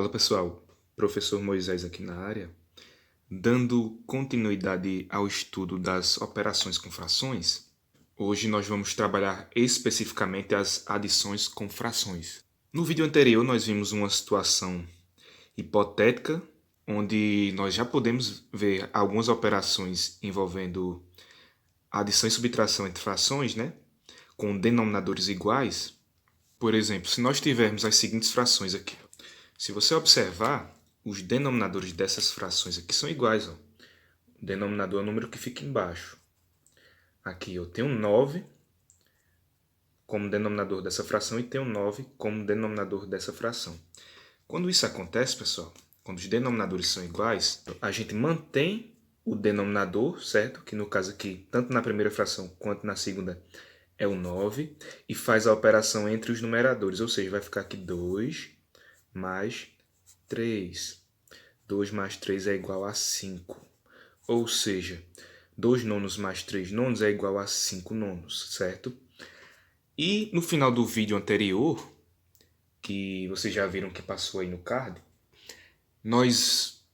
Fala pessoal, professor Moisés aqui na área, dando continuidade ao estudo das operações com frações. Hoje nós vamos trabalhar especificamente as adições com frações. No vídeo anterior nós vimos uma situação hipotética, onde nós já podemos ver algumas operações envolvendo adição e subtração entre frações, né? Com denominadores iguais. Por exemplo, se nós tivermos as seguintes frações aqui. Se você observar, os denominadores dessas frações aqui são iguais. Ó. O denominador é o número que fica embaixo. Aqui eu tenho 9 como denominador dessa fração e tenho 9 como denominador dessa fração. Quando isso acontece, pessoal, quando os denominadores são iguais, a gente mantém o denominador, certo? Que no caso aqui, tanto na primeira fração quanto na segunda, é o 9, e faz a operação entre os numeradores, ou seja, vai ficar aqui 2 mais 3. 2 mais 3 é igual a 5. Ou seja, 2 nonos mais 3 nonos é igual a 5 nonos, certo? E no final do vídeo anterior, que vocês já viram que passou aí no card, nós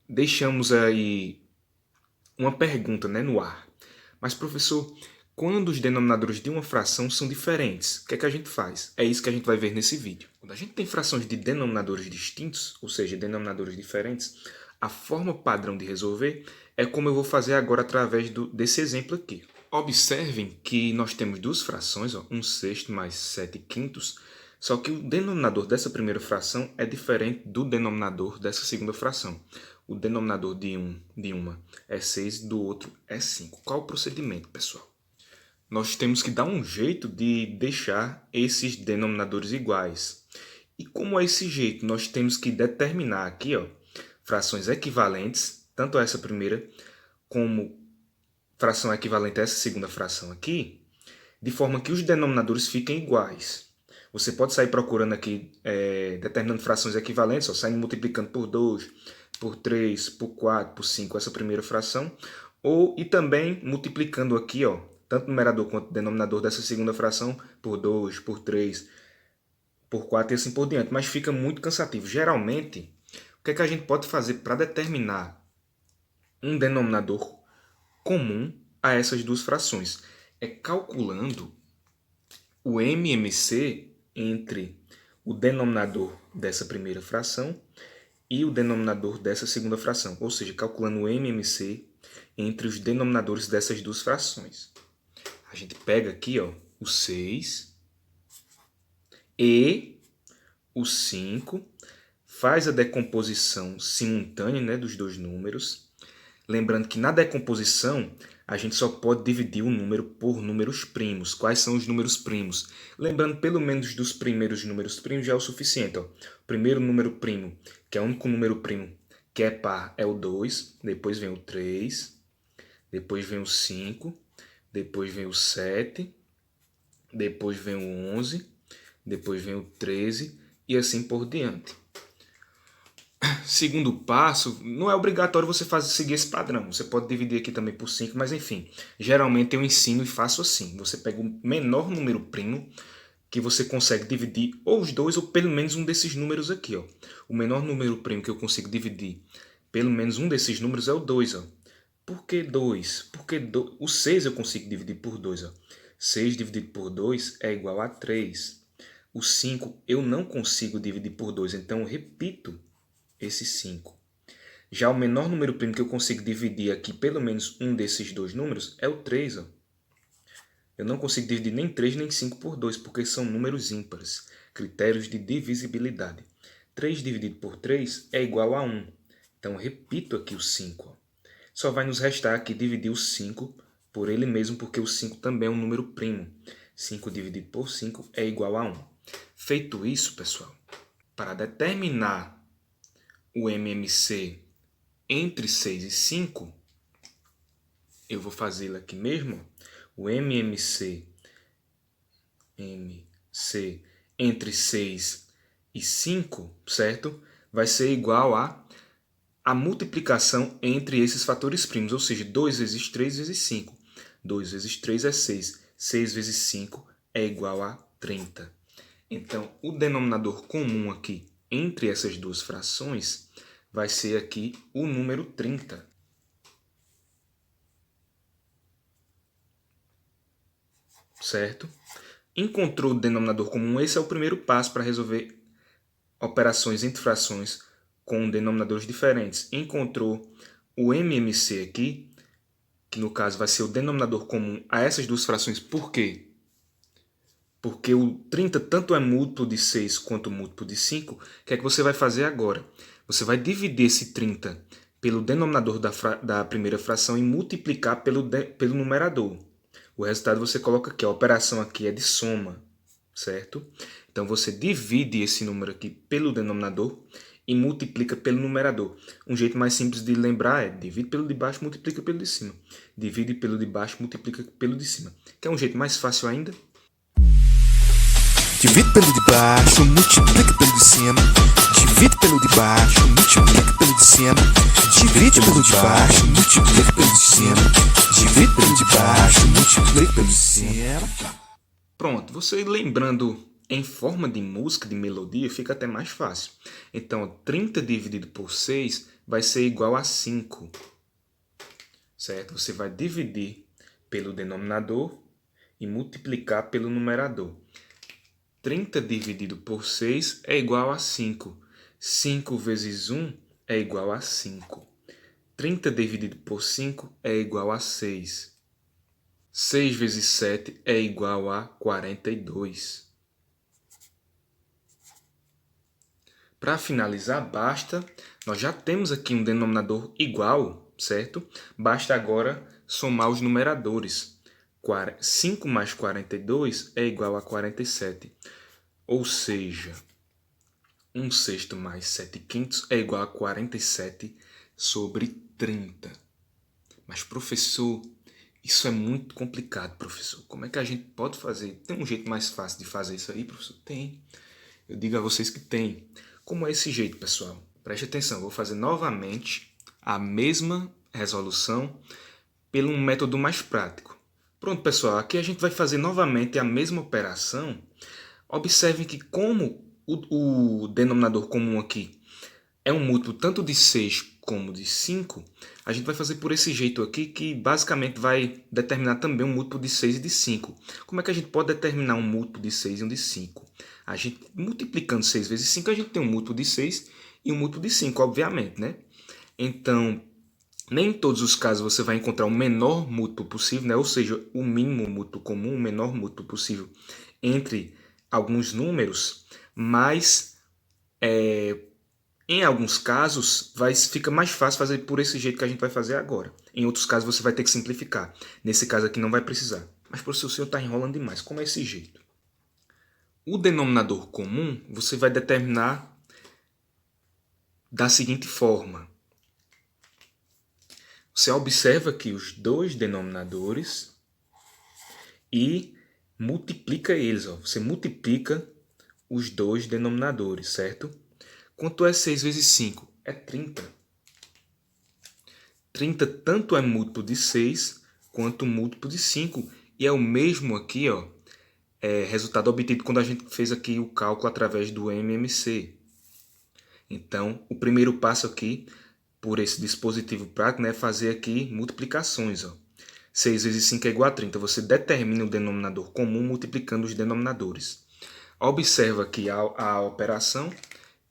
deixamos aí uma pergunta, né, no ar. Mas, professor, quando os denominadores de uma fração são diferentes, o que é que a gente faz? É isso que a gente vai ver nesse vídeo. Quando a gente tem frações de denominadores distintos, ou seja, denominadores diferentes, a forma padrão de resolver é como eu vou fazer agora através desse exemplo aqui. Observem que nós temos duas frações, ó, 1/6 mais 7/5, só que o denominador dessa primeira fração é diferente do denominador dessa segunda fração. O denominador de uma é 6, do outro é 5. Qual o procedimento, pessoal? Nós temos que dar um jeito de deixar esses denominadores iguais. E como é esse jeito? Nós temos que determinar aqui, ó, frações equivalentes, tanto essa primeira como fração equivalente a essa segunda fração aqui, de forma que os denominadores fiquem iguais. Você pode sair procurando aqui, determinando frações equivalentes, ó, saindo multiplicando por 2, por 3, por 4, por 5, essa primeira fração, e também multiplicando aqui, ó, tanto o numerador quanto o denominador dessa segunda fração por 2, por 3, por 4 e assim por diante. Mas fica muito cansativo. Geralmente, o que é que a gente pode fazer para determinar um denominador comum a essas duas frações? É calculando o MMC entre o denominador dessa primeira fração e o denominador dessa segunda fração, ou seja, calculando o MMC entre os denominadores dessas duas frações. A gente pega aqui, ó, o 6 e o 5, faz a decomposição simultânea, né, dos dois números. Lembrando que na decomposição a gente só pode dividir o número por números primos. Quais são os números primos? Lembrando pelo menos dos primeiros números primos já é o suficiente. Ó. O primeiro número primo, que é o único número primo que é par, é o 2. Depois vem o 3. Depois vem o 5. Depois vem o 7. Depois vem o 11. Depois vem o 13. E assim por diante. Segundo passo, não é obrigatório você seguir esse padrão. Você pode dividir aqui também por 5, mas enfim. Geralmente eu ensino e faço assim. Você pega o menor número primo que você consegue dividir ou os dois ou pelo menos um desses números aqui. Ó. O menor número primo que eu consigo dividir pelo menos um desses números é o 2. Ó. Por que 2? Porque o 6 eu consigo dividir por 2. Ó. 6 dividido por 2 é igual a 3. O 5 eu não consigo dividir por 2, então eu repito esse 5. Já o menor número primo que eu consigo dividir aqui, pelo menos um desses dois números, é o 3. Ó. Eu não consigo dividir nem 3 nem 5 por 2, porque são números ímpares. Critérios de divisibilidade. 3 dividido por 3 é igual a 1. Então, repito aqui o 5. Ó. Só vai nos restar aqui dividir o 5 por ele mesmo, porque o 5 também é um número primo. 5 dividido por 5 é igual a 1. Feito isso, pessoal, para determinar o MMC entre 6 e 5, eu vou fazê-lo aqui mesmo. O MMC entre 6 e 5, certo? Vai ser igual a multiplicação entre esses fatores primos, ou seja, 2 vezes 3 vezes 5. 2 vezes 3 é 6. 6 vezes 5 é igual a 30. Então, o denominador comum aqui entre essas duas frações vai ser aqui o número 30. Certo? Encontrou o denominador comum, esse é o primeiro passo para resolver operações entre frações com denominadores diferentes. Encontrou o MMC aqui, que no caso vai ser o denominador comum a essas duas frações. Por quê? Porque o 30 tanto é múltiplo de 6 quanto múltiplo de 5. O que é que você vai fazer agora? Você vai dividir esse 30 pelo denominador da primeira fração e multiplicar pelo numerador. O resultado você coloca aqui. A operação aqui é de soma, certo? Então você divide esse número aqui pelo denominador e multiplica pelo numerador. Um jeito mais simples de lembrar é divide pelo de baixo, multiplica pelo de cima. Divide pelo de baixo, multiplica pelo de cima. Quer um jeito mais fácil ainda? Divide pelo de baixo, multiplica pelo de cima. Divide pelo de baixo, multiplica pelo de cima. Divide pelo de baixo, multiplica pelo de cima. Divide pelo de baixo, multiplica pelo de cima. Pronto, você lembrando em forma de música, de melodia, fica até mais fácil. Então, 30 dividido por 6 vai ser igual a 5. Certo? Você vai dividir pelo denominador e multiplicar pelo numerador. 30 dividido por 6 é igual a 5. 5 vezes 1 é igual a 5. 30 dividido por 5 é igual a 6. 6 vezes 7 é igual a 42. Para finalizar, nós já temos aqui um denominador igual, certo? Basta agora somar os numeradores. 5 mais 42 é igual a 47. Ou seja, 1/6 mais 7/5 é igual a 47 sobre 30. Mas, professor, isso é muito complicado, professor. Como é que a gente pode fazer? Tem um jeito mais fácil de fazer isso aí, professor? Tem. Eu digo a vocês que tem. Como é esse jeito, pessoal? Preste atenção, vou fazer novamente a mesma resolução pelo método mais prático. Pronto, pessoal, aqui a gente vai fazer novamente a mesma operação. Observem que como o denominador comum aqui é um múltiplo tanto de 6 como de 5, a gente vai fazer por esse jeito aqui, que basicamente vai determinar também um múltiplo de 6 e de 5. Como é que a gente pode determinar um múltiplo de 6 e um de 5? A gente, multiplicando 6 vezes 5, a gente tem um múltiplo de 6 e um múltiplo de 5, obviamente, né? Então, nem em todos os casos você vai encontrar o menor múltiplo possível, né? Ou seja, o mínimo múltiplo comum, o menor múltiplo possível entre alguns números, mas em alguns casos fica mais fácil fazer por esse jeito que a gente vai fazer agora. Em outros casos você vai ter que simplificar. Nesse caso aqui não vai precisar. Mas, professor, o senhor está enrolando demais. Como é esse jeito? O denominador comum você vai determinar da seguinte forma. Você observa aqui os dois denominadores e multiplica eles. Ó. Você multiplica os dois denominadores, certo? Quanto é 6 vezes 5? É 30. 30 tanto é múltiplo de 6 quanto múltiplo de 5. E é o mesmo aqui, ó, resultado obtido quando a gente fez aqui o cálculo através do MMC. Então, o primeiro passo aqui, por esse dispositivo prático, é fazer aqui multiplicações. Ó. 6 vezes 5 é igual a 30. Você determina o denominador comum multiplicando os denominadores. Observa aqui a operação.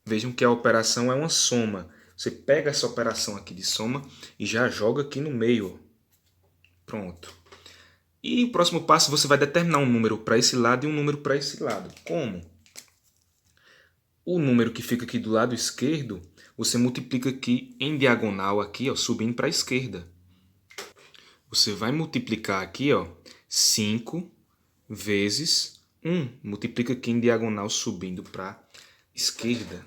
Vejam que a operação é uma soma. Você pega essa operação aqui de soma e já joga aqui no meio. Ó. Pronto. E o próximo passo você vai determinar um número para esse lado e um número para esse lado. Como? O número que fica aqui do lado esquerdo, você multiplica aqui em diagonal, aqui, ó, subindo para a esquerda. Você vai multiplicar aqui, ó, 5 vezes 1. Multiplica aqui em diagonal, subindo para a esquerda.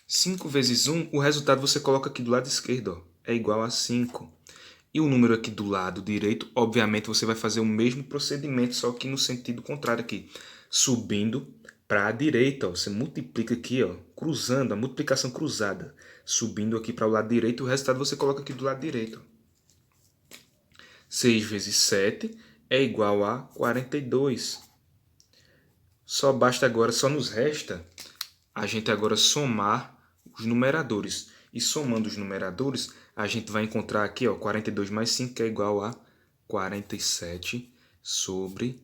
5 vezes 1, o resultado você coloca aqui do lado esquerdo, ó, é igual a 5. E o número aqui do lado direito, obviamente, você vai fazer o mesmo procedimento, só que no sentido contrário aqui, subindo para a direita. Ó. Você multiplica aqui, ó, cruzando, a multiplicação cruzada, subindo aqui para o lado direito, o resultado você coloca aqui do lado direito. 6 vezes 7 é igual a 42. Só nos resta a gente agora somar os numeradores. E somando os numeradores, a gente vai encontrar aqui, ó, 42 mais 5, que é igual a 47 sobre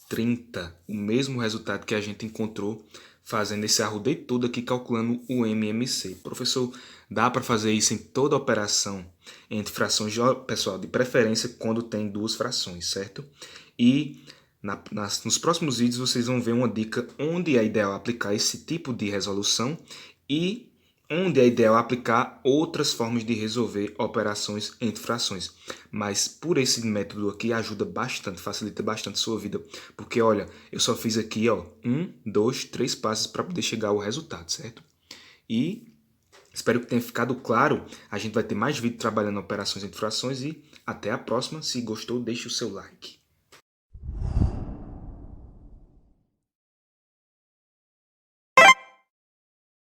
30. O mesmo resultado que a gente encontrou fazendo esse arrudeio todo aqui, calculando o MMC. Professor, dá para fazer isso em toda operação entre frações, pessoal, de preferência quando tem duas frações, certo? E nos próximos vídeos vocês vão ver uma dica onde é ideal aplicar esse tipo de resolução e onde é ideal aplicar outras formas de resolver operações entre frações. Mas por esse método aqui ajuda bastante, facilita bastante a sua vida. Porque, olha, eu só fiz aqui, ó, 1, 2, 3 passos para poder chegar ao resultado, certo? E espero que tenha ficado claro. A gente vai ter mais vídeo trabalhando operações entre frações e até a próxima. Se gostou, deixe o seu like.